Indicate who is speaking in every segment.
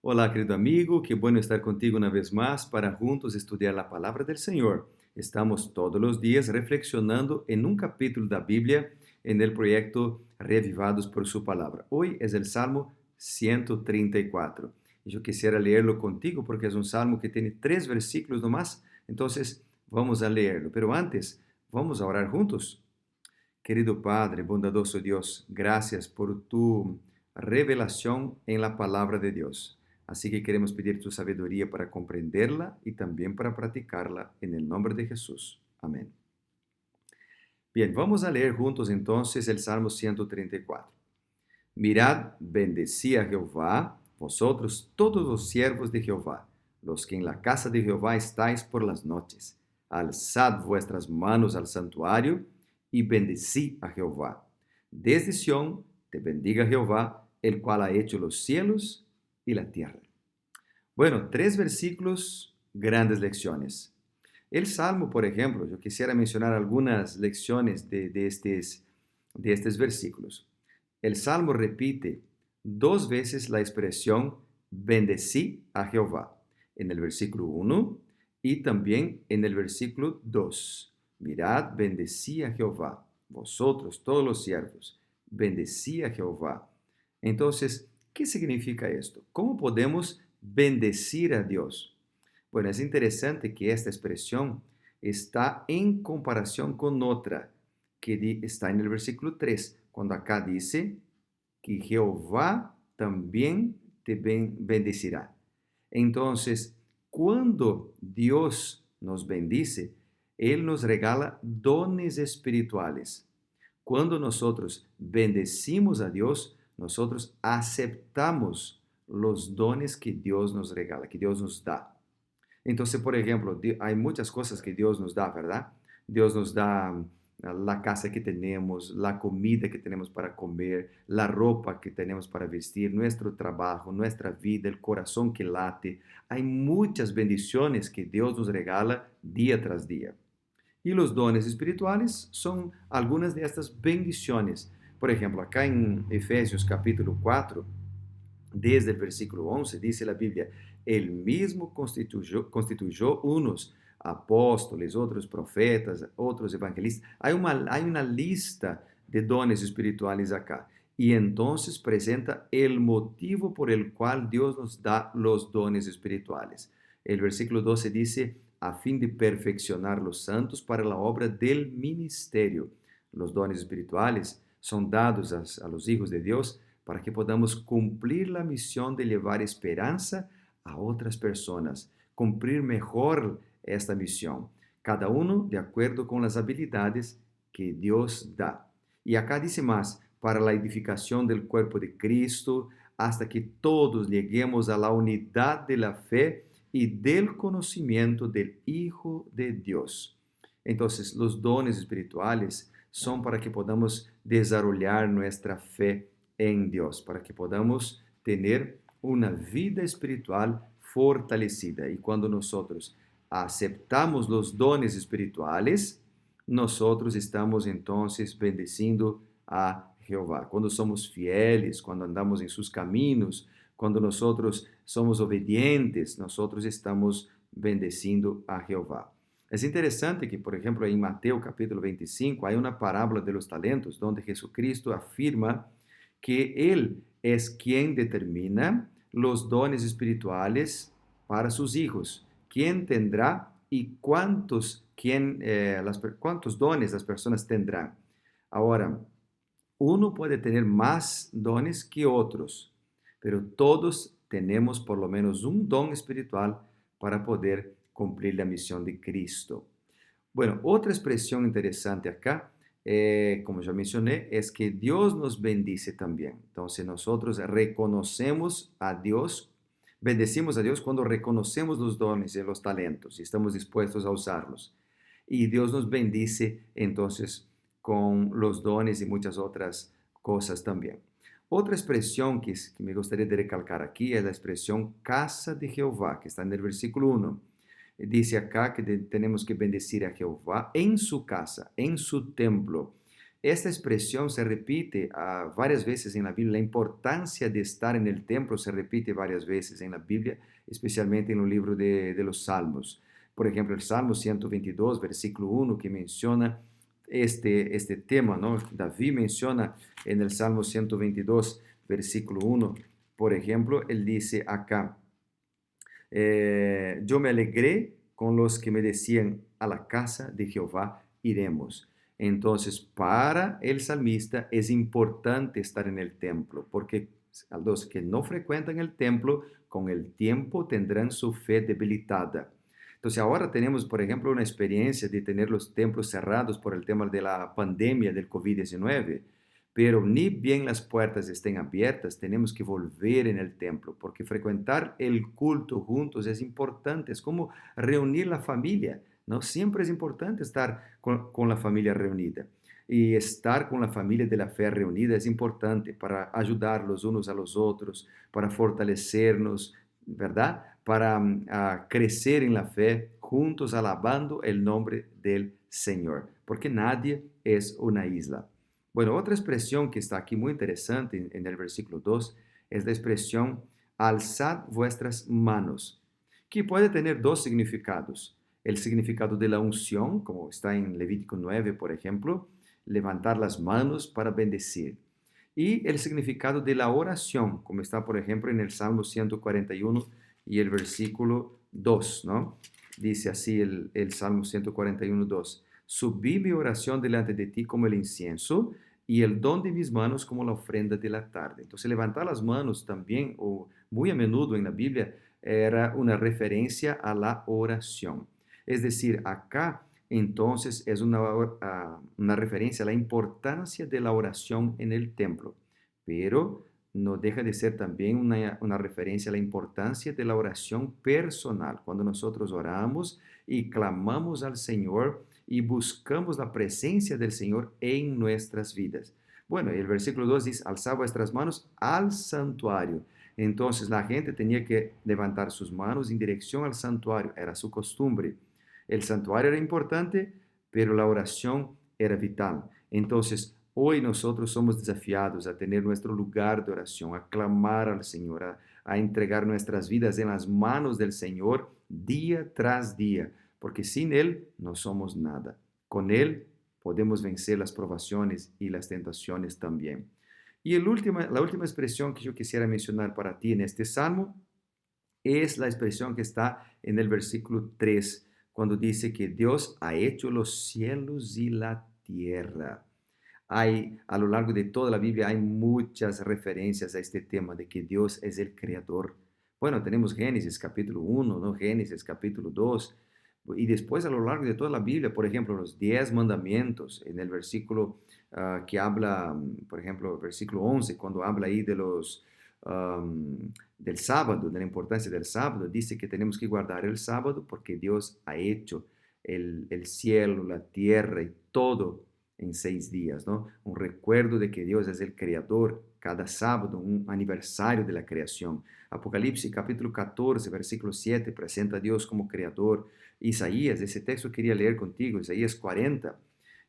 Speaker 1: Olá, querido amigo, qué bueno estar contigo una vez más para juntos estudiar la palabra del Señor. Estamos todos los días reflexionando en un capítulo de la Biblia en el proyecto Reavivados por su palabra. Hoy es el Salmo 134. Y yo quisiera leerlo contigo porque es un salmo que tiene 3 versículos nomás. Entonces, vamos a leerlo. Pero antes, vamos a orar juntos. Querido Padre, bondadoso Dios, gracias por tu revelación en la palabra de Dios. Así que queremos pedir tu sabiduría para comprenderla y también para practicarla en el nombre de Jesús. Amén. Bien, vamos a leer juntos entonces el Salmo 134. Mirad, bendecí a Jehová, vosotros todos los siervos de Jehová, los que en la casa de Jehová estáis por las noches. Alzad vuestras manos al santuario y bendecí a Jehová. Desde Sión te bendiga Jehová, el cual ha hecho los cielos y la tierra. Bueno, 3 versículos, grandes lecciones. El Salmo, por ejemplo, yo quisiera mencionar algunas lecciones de estos versículos. El Salmo repite 2 veces la expresión bendecí a Jehová, en el versículo 1 y también en el versículo 2. Mirad, bendecí a Jehová, vosotros todos los siervos, bendecí a Jehová. Entonces, ¿qué significa esto? ¿Cómo podemos bendecir a Dios? Bueno, es interesante que esta expresión está en comparación con otra que está en el versículo 3, cuando acá dice que Jehová también te bendecirá. Entonces, cuando Dios nos bendice, Él nos regala dones espirituales. Cuando nosotros bendecimos a Dios, nosotros aceptamos los dones que Dios nos regala, que Dios nos da. Entonces, por ejemplo, hay muchas cosas que Dios nos da, ¿verdad? Dios nos da la casa que tenemos, la comida que tenemos para comer, la ropa que tenemos para vestir, nuestro trabajo, nuestra vida, el corazón que late. Hay muchas bendiciones que Dios nos regala día tras día. Y los dones espirituales son algunas de estas bendiciones. Por ejemplo, acá en Efesios capítulo 4, desde el versículo 11, dice la Biblia, Él mismo constituyó unos apóstoles, otros profetas, otros evangelistas. Hay una lista de dones espirituales acá. Y entonces presenta el motivo por el cual Dios nos da los dones espirituales. El versículo 12 dice, a fin de perfeccionar los santos para la obra del ministerio. Los dones espirituales son dados a los hijos de Dios para que podamos cumplir la misión de llevar esperanza a otras personas, cumplir mejor esta misión, cada uno de acuerdo con las habilidades que Dios da. Y acá dice más, para la edificación del cuerpo de Cristo, hasta que todos lleguemos a la unidad de la fe y del conocimiento del Hijo de Dios. Entonces, los dones espirituales son para que podamos desarrollar nuestra fe en Dios, para que podamos tener una vida espiritual fortalecida. Y cuando nosotros aceptamos los dones espirituales, nosotros estamos entonces bendeciendo a Jehová. Cuando somos fieles, cuando andamos en sus caminos, cuando nosotros somos obedientes, nosotros estamos bendeciendo a Jehová. Es interesante que, por ejemplo, en Mateo capítulo 25 hay una parábola de los talentos donde Jesucristo afirma que Él es quien determina los dones espirituales para sus hijos, quién tendrá y cuántos dones las personas tendrán. Ahora, uno puede tener más dones que otros, pero todos tenemos por lo menos un don espiritual para poder cumplir la misión de Cristo. Bueno, otra expresión interesante acá, como ya mencioné, es que Dios nos bendice también. Entonces nosotros reconocemos a Dios, bendecimos a Dios cuando reconocemos los dones y los talentos y estamos dispuestos a usarlos. Y Dios nos bendice entonces con los dones y muchas otras cosas también. Otra expresión que me gustaría de recalcar aquí es la expresión casa de Jehová, que está en el versículo 1. Dice acá que tenemos que bendecir a Jehová en su casa, en su templo. esta expresión se repite varias veces en la Biblia. La importancia de estar en el templo se repite varias veces en la Biblia, especialmente en el libro de los Salmos. Por ejemplo, el Salmo 122, versículo 1, que menciona este tema, ¿no? David menciona en el Salmo 122, versículo 1, por ejemplo, él dice acá, yo me alegré con los que me decían, a la casa de Jehová iremos. Entonces, para el salmista es importante estar en el templo, porque a los que no frecuentan el templo, con el tiempo tendrán su fe debilitada. Entonces, ahora tenemos, por ejemplo, una experiencia de tener los templos cerrados por el tema de la pandemia del COVID-19, pero ni bien las puertas estén abiertas, tenemos que volver en el templo, porque frecuentar el culto juntos es importante, es como reunir la familia, ¿no? Siempre es importante estar con la familia reunida. Y estar con la familia de la fe reunida es importante para ayudar los unos a los otros, para fortalecernos, ¿verdad? Para crecer en la fe juntos alabando el nombre del Señor, porque nadie es una isla. Bueno, otra expresión que está aquí muy interesante en el versículo 2 es la expresión alzad vuestras manos, que puede tener dos significados. El significado de la unción, como está en Levítico 9, por ejemplo, levantar las manos para bendecir. Y el significado de la oración, como está, por ejemplo, en el Salmo 141 y el versículo 2, ¿no? Dice así el Salmo 141, 2. Subí mi oración delante de ti como el incienso y el don de mis manos como la ofrenda de la tarde. Entonces, levantar las manos también, o muy a menudo en la Biblia, era una referencia a la oración. Es decir, acá entonces es una referencia a la importancia de la oración en el templo, pero no deja de ser también una referencia a la importancia de la oración personal, cuando nosotros oramos y clamamos al Señor y buscamos la presencia del Señor en nuestras vidas. Bueno, el versículo 2 dice, alzad vuestras manos al santuario. Entonces la gente tenía que levantar sus manos en dirección al santuario, era su costumbre. El santuario era importante, pero la oración era vital. Entonces, hoy nosotros somos desafiados a tener nuestro lugar de oración, a clamar al Señor, a entregar nuestras vidas en las manos del Señor día tras día, porque sin Él no somos nada. Con Él podemos vencer las provaciones y las tentaciones también. Y la última expresión que yo quisiera mencionar para ti en este salmo es la expresión que está en el versículo 3, cuando dice que Dios ha hecho los cielos y la tierra. A lo largo de toda la Biblia hay muchas referencias a este tema de que Dios es el creador. Bueno, tenemos Génesis capítulo 1, ¿no? Génesis capítulo 2, y después a lo largo de toda la Biblia, por ejemplo, los 10 mandamientos, en el versículo que habla, por ejemplo, versículo 11, cuando habla ahí del sábado, de la importancia del sábado, dice que tenemos que guardar el sábado porque Dios ha hecho el cielo, la tierra y todo en 6 días, ¿no? Un recuerdo de que Dios es el creador, cada sábado, un aniversario de la creación. Apocalipsis capítulo 14, versículo 7, presenta a Dios como creador. Isaías, ese texto quería leer contigo, Isaías 40,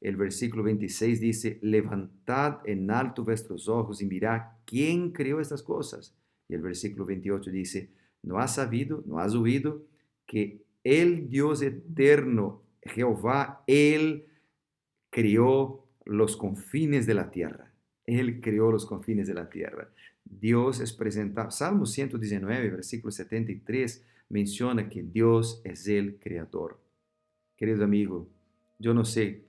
Speaker 1: el versículo 26 dice, levantad en alto vuestros ojos y mirad quién creó estas cosas. Y el versículo 28 dice, no has sabido, no has oído que el Dios eterno, Jehová, Él creó los confines de la tierra. Él creó los confines de la tierra. Dios es presentado. Salmo 119, versículo 73, menciona que Dios es el creador. Querido amigo, yo no sé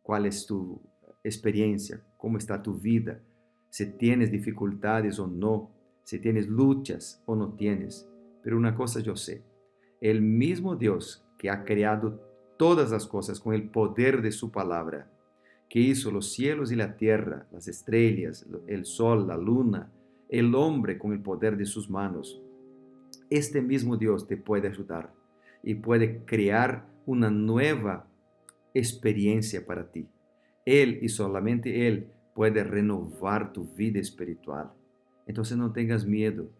Speaker 1: cuál es tu experiencia, cómo está tu vida, si tienes dificultades o no, si tienes luchas o no tienes, pero una cosa yo sé, el mismo Dios que ha creado todas las cosas con el poder de su palabra, que hizo los cielos y la tierra, las estrellas, el sol, la luna, el hombre con el poder de sus manos, este mismo Dios te puede ayudar y puede crear una nueva experiencia para ti. Él y solamente Él puede renovar tu vida espiritual. Entonces no tengas miedo,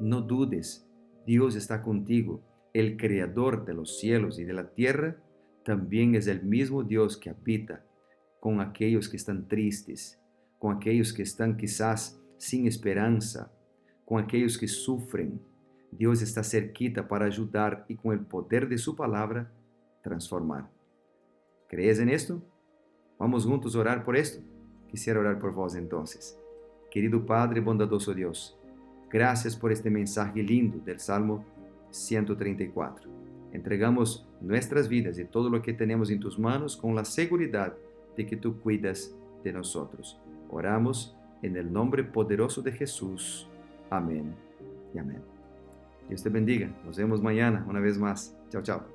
Speaker 1: no dudes, Dios está contigo. El creador de los cielos y de la tierra también es el mismo Dios que habita con aquellos que están tristes, con aquellos que están quizás sin esperanza, con aquellos que sufren. Dios está cerquita para ayudar y con el poder de su palabra transformar. ¿Crees en esto? Vamos juntos a orar por esto. Quisiera orar por vos entonces. Querido Padre, bondadoso Dios, gracias por este mensaje lindo del Salmo 134. Entregamos nuestras vidas y todo lo que tenemos en tus manos con la seguridad de que tú cuidas de nosotros. Oramos en el nombre poderoso de Jesús. Amén y amén. Dios te bendiga. Nos vemos mañana una vez más. Chao, chao.